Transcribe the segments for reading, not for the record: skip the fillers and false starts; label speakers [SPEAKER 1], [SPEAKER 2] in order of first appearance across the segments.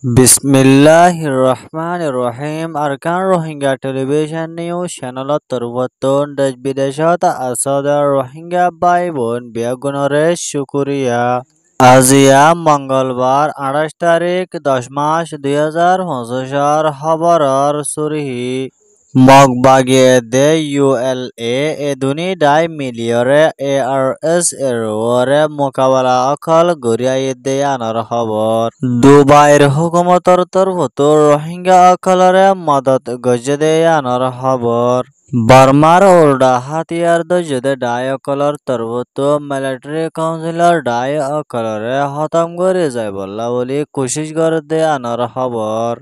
[SPEAKER 1] বিসমিল্লাহির রহমানির রহিম Arkan Rohingya television news চ্যানেলত তরবতন দেশ বিদেশত আসদর রোহিঙ্গা ভাই বোন বেগুনরে শুকুরিয়া। আজিয়া মঙ্গলবার 28 তারিখ 10 মাস 2025 খবরর সুরিহি মগবাগিয়ে দে ইউএলএ এদুনি ডাই মিলিয়রে এআরএস এর ওরে মোকাবেলা অকল গরিয়াই দে আনার খবর দুবাইয়ের হুকুমতর তরফত রোহিঙ্গা অকলরে মদত গজে দে আনার খবর বার্মার ওল্ডা হাতিয়ার দজদে ডাই অকলর তরফত মিলিটারি কাউন্সিলর ডাই অকলরে খতম করে যায় বল্লা বলি কোশিশ করে দে আনার খবর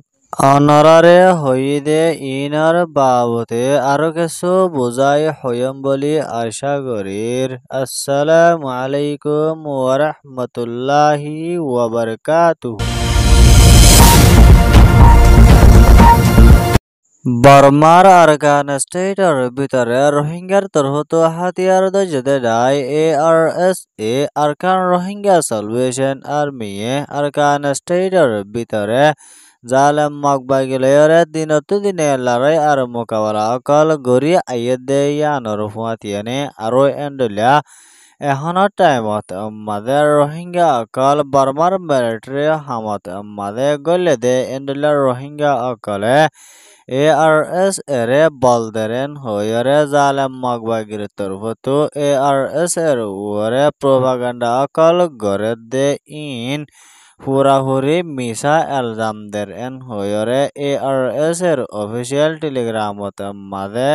[SPEAKER 1] অনরারে হইদে ইনার বাবতে আরো কিছু বুঝাই হইম বলি আশা করির। আসসালামু আলাইকুম ওয়া রাহমাতুল্লাহি ওয়া বারাকাতুহু। বার্মার আরকান স্টেটের ভিতরে রোহিঙ্গার তরফত হাতিয়ার দজদে ডাই ARS Arakan Rohingya salvation army Arakan স্টেটের ভিতরে জালেম মগবাগিলয়রে দিনে লড়াই আর মোকাবেলা অকল গড়ি আইয়ে দে ইয়ানোর ফুয়াতিয়ানে আরো এন্ডলিয়া এখনো টাইমত মাদে রোহিঙ্গা অকল বার্মার মিলিটারি হামত মাদে গলে দে এন্ডলিয়া রোহিঙ্গা অকলে এআরএস এরে বলদেরেন হইরে জালেম মগবাগির তরফত এআরএস এর ওরে প্রোপাগান্ডা অকল গড়ে দে ইন পুরাপুরি মিসা এলজাম দের এন হইরে এআরএস এর অফিসিয়াল টেলিগ্রামত মাদে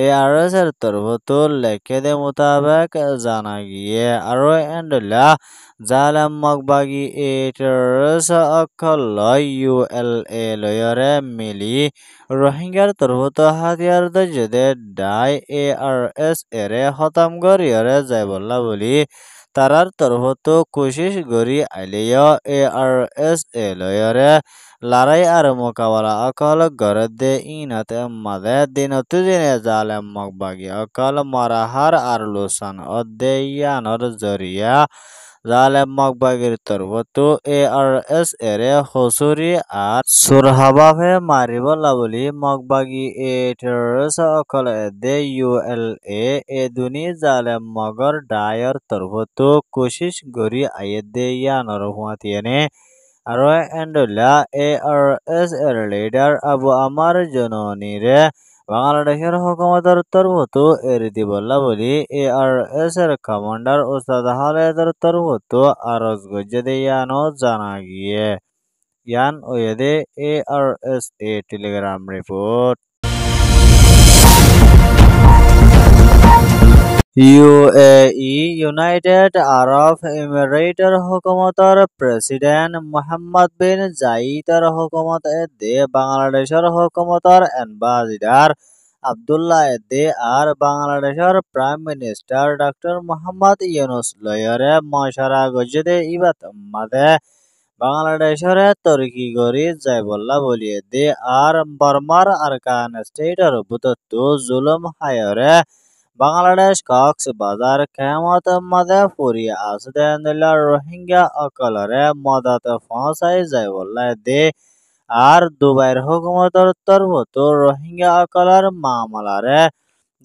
[SPEAKER 1] এআরএস এর তরফত লেখে দে মোতাবেক জানা গিয়ে আরো এন্ডলা জালেম মগবাগি এটারস অকল ইউএলএ লয়রে মিলি রোহিঙ্গার তরফত হাতিয়ার দজদে ডাই এআরএস এরে খতম গরিয়রে যায় বল্লা বলি তারার তরফত কোশিশ গরি আইলিয় এআরএস লয়রে লড়াই আর মোকাবেলা অকল গড়ে দে ইনতে মাদে দিনে জালেম মগবাগি অকল মারাহার আর লুসান অধ্যয়ানর জরিয়া জালেম মগবাগির তরফত এআরএস এরে হসুরি আর সুরহাবাফে মারিব লাবলি মগবাগি টেররিস্ট অকল দে ইউএলএ দুনি জালেম মগর ডায়র তরফত কোশিশ গরি আইয়ে দে ইয়ানর হুয়াতিয়ানে আরো এন্ডলা এআরএস এর লিডার আবু আমার জননীরে বাংলাদেশের হুকুমতের তরফত এরি দিবল্লা বলি এআরএস এর কমান্ডার ওস্তাদ খালেদের তরফত আরজ গজ্জে দে ইয়ানো জানা গিয়ে ইয়ান ওয়েদে ARS Telegram report. UAE United Arab এমিরেটের হুকুমতর প্রেসিডেন্ট মোহাম্মদ বিন জাইদের হুকুমত দে বাংলাদেশের হুকুমতর এম্বাসিডার আব্দুল্লাহ দে আর বাংলাদেশের prime minister doctor Muhammad Yunus লয়রে মশারা গজদে ইবাত মাদে বাংলাদেশের তরকি গরি যায় বল্লা বলিয়ে দে আর বার্মার আরকান স্টেটের বুতত্ব জুলুম হায়রে বাংলাদেশ কক্সবাজার কেমত মাদে ফুরিয়ে আসদে রোহিঙ্গা অকলরে মদত পৌঁছাই যায় বল্লা দে আর দুবাইয়ের হুকুমতের তরফত রোহিঙ্গা অকলর মামলারে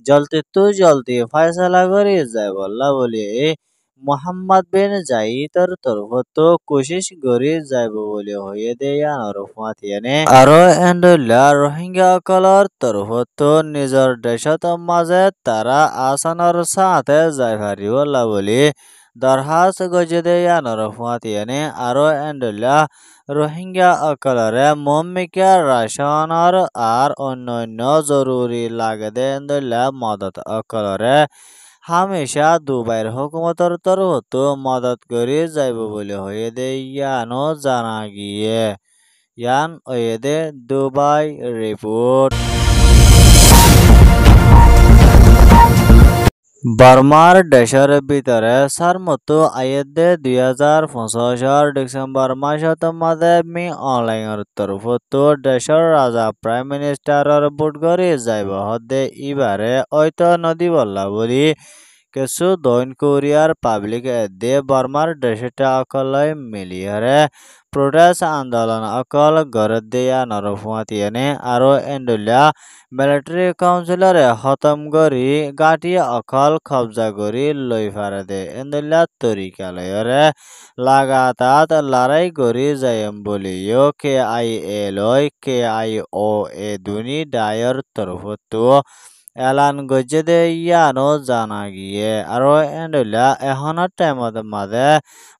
[SPEAKER 1] জলদি ফয়সালা করি যায় বল্লা বলিয়ে মোহাম্মদ বিন জাইদের তরফত কোশিশ গরি যাইব বলে হয়ে দেয়ানোর ফাতিয়ানে আরো এন্ডলা রোহিঙ্গা অকলর তরফত নিজর দেশত মাঝে তারা আসানোর সাথে যাই পারিব বলি দরহাস গজে দেয়ানোর ফাতিয়ানে আরো এন্ডলা রোহিঙ্গা অকলরে মম্মিকা রাশনর আর অন্যান্য জরুরি লাগে দে এন্ডলা মদত অকলরে হামেশা দুবাইয়ের হুকুমতের তরফত মদত করে যাইব বলে হয়ে দে ইয়ানো জানা গিয়ে ইয়ান ওয়েদে দুবাই রিপোর্ট। বার্মার দেশের ভিতরে সারমতো আইয়েদে 2025 ডিসেম্বর মাসত মাদে মি অনলাইনের তরফত দেশের রাজা প্রাইম মিনিস্টারের বুট গড়ি যাইব হদে ইবারে ঐত নদী বল্লা বলি কিছু দক্ষিণ কোরিয়ার পাবলিক এদে বর্মার দেশটা অকলই মিলিয়ারে প্রোটেস্ট আন্দোলন অকল গড় দিয়া নরফুয়াতিয়ানে আরো এন্ডুলিয়া মিলিটারি কাউন্সিলরে খতম করি গাটি অকল কবজা করি লই ফারে দে এন্ডুলিয়া তরিকালয়রে লাগাতার লড়াই করি যায়ম বলিও কে আই এ লয় কে আই ও এ দুনি ডায়র তরফতো এলান গজে দে ইয়ানো জানা গিয়ে আরো এন্ডুলিয়া এখনের টাইমত মাঝে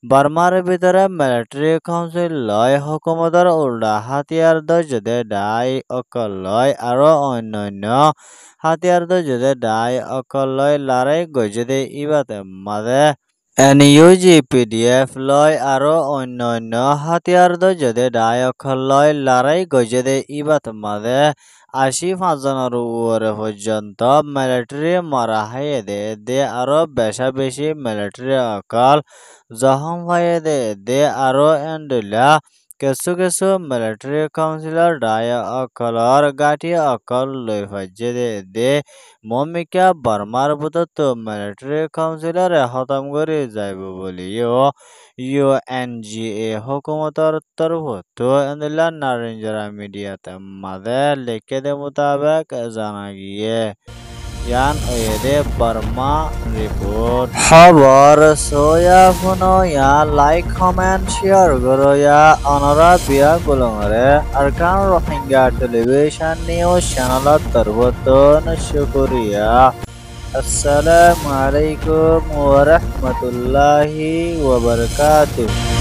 [SPEAKER 1] বার্মার ভিতরে মিলিটারি কাউন্সিল লয় হুকুমতর উল্টা হাতিয়ার দে ডাই অকল লয় আরো অন্যান্য হাতিয়ার দে ডাই অকল লয় লড়াই গজে দে ইবাতে মাঝে এনইউজি পিডিএফ লয় আরো অন্যান্য হাতিয়ার যদি ডাই অকল লয় লড়াই গজে দে ইবাত মাঝে ৮৫ উপরে পর্যন্ত মিলিটারি মারা হাইয়ে দে আরো বেশি মিলিটারি অকল জখম হয়ে দে আরো এন্ডুলিয়া কিছু মিলিটারি কাউন্সিলর ডাই অকলর গাঠি অকল লই ফাজে দে মমিকা বার্মার বুতত মিলিটারি কাউন্সিলরে খতম করে যাইব বলিও ইউএনজিএ হুকুমতর তরফতো এন্ডুলিয়া নারেঞ্জরা মিডিয়াতে মাঝে লিখে দে মুতাবেক জানা গিয়ে ইয়ান ওয়েদে বার্মা রিপোর্ট খবর সোয়া ফুনো ইয়া লাইক কমেন্ট শেয়ার করো ইয়া অনরা বিয়া গুলংরে আরকান রোহিঙ্গা টেলিভিশন নিউজ চ্যানেলত তরবতন শুকরিয়া আসসালামু আলাইকুম ওয়া রাহমাতুল্লাহি ওয়া বারাকাতুহু।